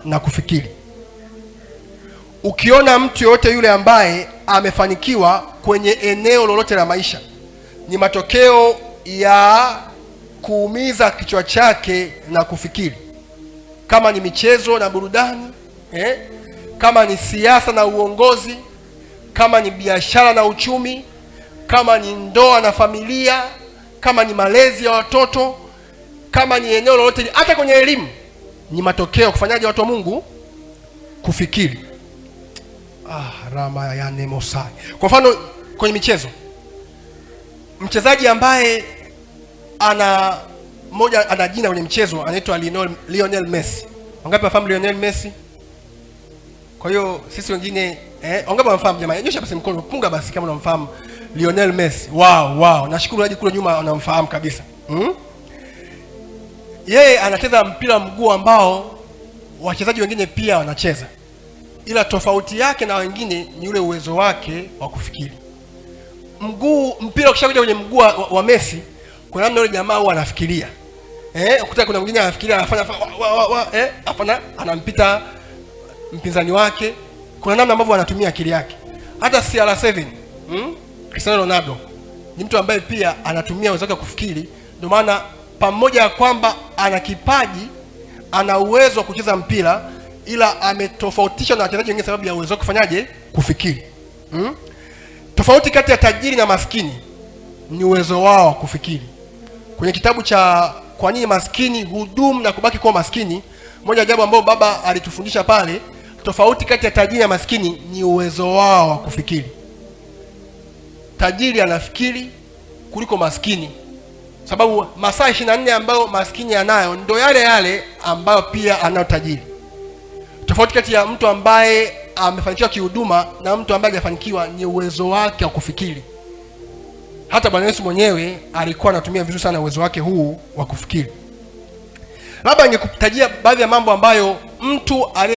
na kufikiri. Ukiona mtu yoyote yule ambaye amefanikiwa kwenye eneo lolote la maisha, ni matokeo ya kuumiza kichwa chake na kufikiri. Kama ni michezo na burudani, kama ni siasa na uongozi, kama ni biashara na uchumi, kama ni ndoa na familia, kama ni malezi ya watoto, kama ni eneo lolote, hata kwenye elimu, ni matokeo kufanyaje watu wa Mungu? Kufikiri. Rama ya Nemosai. Kwa mfano kwenye michezo, mchezaji ambaye ana jina kwenye mchezo anaitwa Lionel Messi. Wangapi wafahamu Lionel Messi? Kwa hiyo sisi wengine wangapi wafahamu jamani? Nyosha basi mkono, punga basi kama unamfahamu Lionel Messi. Wow. Nashukuru hadi kule nyuma unamfahamu kabisa. Yeye anacheza mpira mguu ambao wachezaji wengine pia wanacheza. Ila tofauti yake na wengine ni ule uwezo wake wa kufikiri. Mpira ukishakuja kwenye mguu wa Messi, kuna namna yule jamaa huwa anafikiria. Ukuta kuna mwingine anafikiria anafanya anampita mpinzani wake. Kuna namna ambavyo anatumia akili yake. Hata CR7, Cristiano Ronaldo ni mtu ambaye pia anatumia uwezo wake wa kufikiri. Ndio maana pamoja na kwamba ana kipaji, ana uwezo wa kucheza mpira, ila ametofautisha na wachezaji wengine sababu ya uwezo wake kufanyaje? Kufikiri. Tofauti kati ya tajiri na maskini ni uwezo wao wa kufikiri. Kwenye kitabu cha Kwa nini maskini hudumu na kubaki kuwa maskini, moja jambo ambalo baba alitufundisha pale, tofauti kati ya tajiri na maskini ni uwezo wao wa kufikiri. Tajiri anafikiri kuliko maskini, sababu masaa 24 ambayo maskini anayo ndio yale ambayo pia anayo tajiri. Tofauti kati ya mtu ambaye amefanikiwa kihuduma na mtu ambaye hajafanikiwa ni uwezo wake wa kufikiri. Hata Bwana Yesu mwenyewe alikuwa anatumia vizuri sana uwezo wake huu wa kufikiri. Labda ningekutajia baadhi ya mambo ambayo mtu